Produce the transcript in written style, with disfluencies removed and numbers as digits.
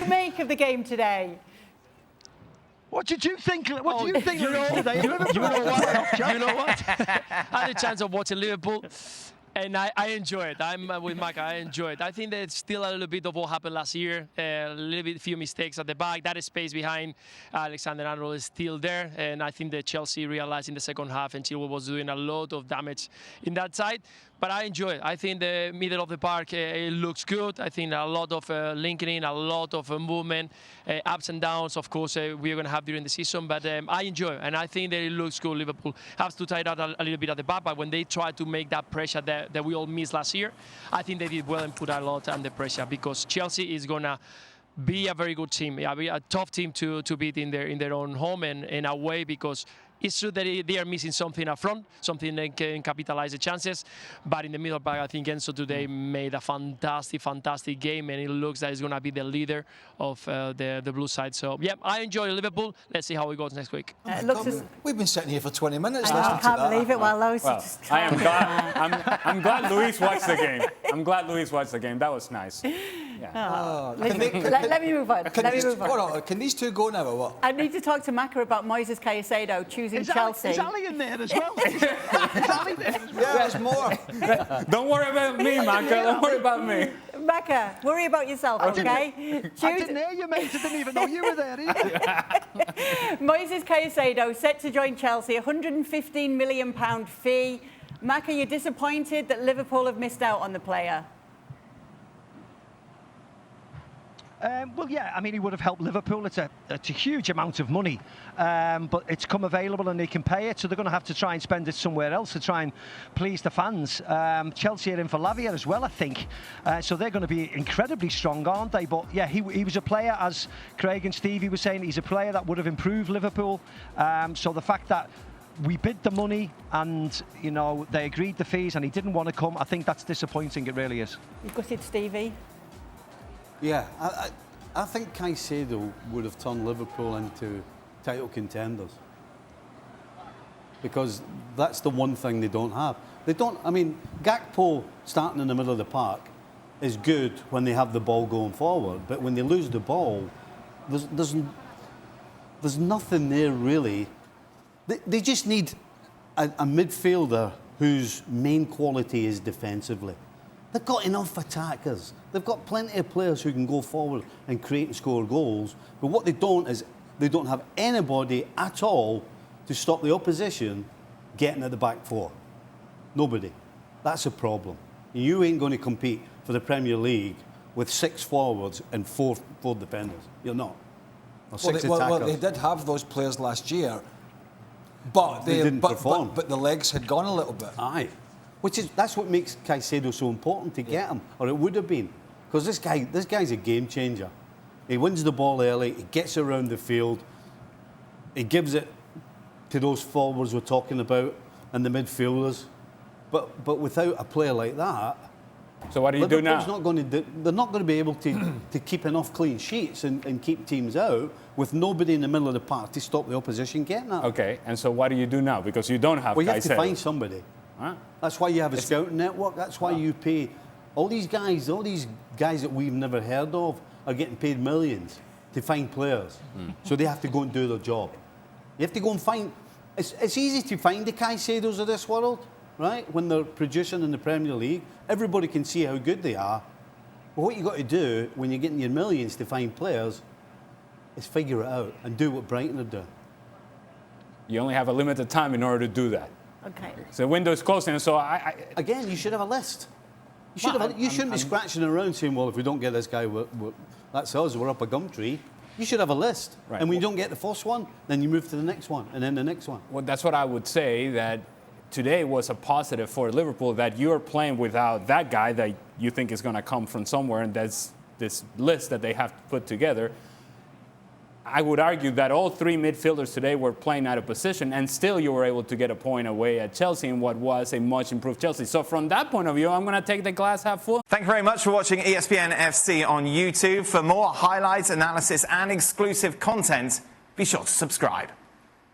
make of the game today? What did you think? What do you think today? You know what? I had a chance of watching Liverpool. And I enjoy it. I'm with Maka. I enjoy it. I think there's still a little bit of what happened last year. A little bit, few mistakes at the back. That space behind Alexander-Arnold is still there. And I think that Chelsea realized in the second half and Chilwell was doing a lot of damage in that side. But I enjoy it. I think the middle of the park it looks good. I think a lot of linking in, a lot of movement, ups and downs. Of course, we're going to have during the season. But I enjoy it. And I think that it looks good. Liverpool has to tie that a little bit at the back. But when they try to make that pressure that we all missed last year, I think they did well and put a lot under pressure because Chelsea is going to be a very good team, a tough team to beat in their own home and away because it's true that they are missing something up front, something that can capitalize the chances. But in the middle back, I think Enzo today made a fantastic game, and it looks like he's going to be the leader of the blue side. So, yeah, I enjoy Liverpool. Let's see how it goes next week. We've been sitting here for 20 minutes. I can't believe it. Well, I am glad. I'm glad Luis watched the game. I'm glad Luis watched the game. That was nice. Yeah. Let me move on. Can these two go now or what? I need to talk to Maka about Moisés Caicedo choosing Chelsea. Is Ali in there as well? Is Ali there as well? Yeah, there's more. Don't worry about me, Maka. Don't worry about me. Maka, worry about yourself, okay? I didn't hear you, mate. I didn't even know you were there either. Moisés Caicedo set to join Chelsea, £115 million fee. Maka, you're disappointed that Liverpool have missed out on the player? Well, yeah, I mean, he would have helped Liverpool. It's a huge amount of money, but it's come available and they can pay it, so they're going to have to try and spend it somewhere else to try and please the fans. Chelsea are in for Lavia as well, I think, so they're going to be incredibly strong, aren't they? But yeah, he was a player, as Craig and Stevie were saying, he's a player that would have improved Liverpool. So the fact that we bid the money and, you know, they agreed the fees and he didn't want to come, I think that's disappointing, it really is. You gutted, Stevie? Yeah, I think Caicedo would have turned Liverpool into title contenders because that's the one thing they don't have. They don't. I mean, Gakpo starting in the middle of the park is good when they have the ball going forward, but when they lose the ball, there's nothing there really. They just need a midfielder whose main quality is defensively. They've got enough attackers. They've got plenty of players who can go forward and create and score goals. But what they don't is they don't have anybody at all to stop the opposition getting at the back four. Nobody. That's a problem. You ain't going to compete for the Premier League with 6 forwards and four defenders. You're not. Or 6 attackers. Well, they did have those players last year, but they didn't perform. But the legs had gone a little bit. Aye. That's what makes Caicedo so important to get him, or it would have been, because this guy's a game changer. He wins the ball early, he gets around the field, he gives it to those forwards we're talking about and the midfielders. But without a player like that, so what do you do now? They're not going to be able to keep enough clean sheets and keep teams out with nobody in the middle of the park to stop the opposition getting at. Okay, and so what do you do now? Because you don't have Caicedo. Well, you have to find somebody. Huh? That's why you have a scouting network. That's why you pay all these guys that we've never heard of are getting paid millions to find players. So they have to go and do their job. You have to go and find. It's easy to find the Caicedos of this world, right? When they're producing in the Premier League, everybody can see how good they are. But what you got to do when you're getting your millions to find players is figure it out and do what Brighton are doing. You only have a limited time in order to do that. Okay. So the window is closing, so Again, you should have a list. You shouldn't be scratching around saying, well, if we don't get this guy, that's us, we're up a gum tree. You should have a list. Right. And when you don't get the first one, then you move to the next one, and then the next one. Well, that's what I would say, that today was a positive for Liverpool, that you're playing without that guy that you think is going to come from somewhere, and that's this list that they have to put together. I would argue that all 3 midfielders today were playing out of position, and still you were able to get a point away at Chelsea in what was a much improved Chelsea. So from that point of view, I'm going to take the glass half full. Thank you very much for watching ESPN FC on YouTube. For more highlights, analysis and exclusive content, be sure to subscribe.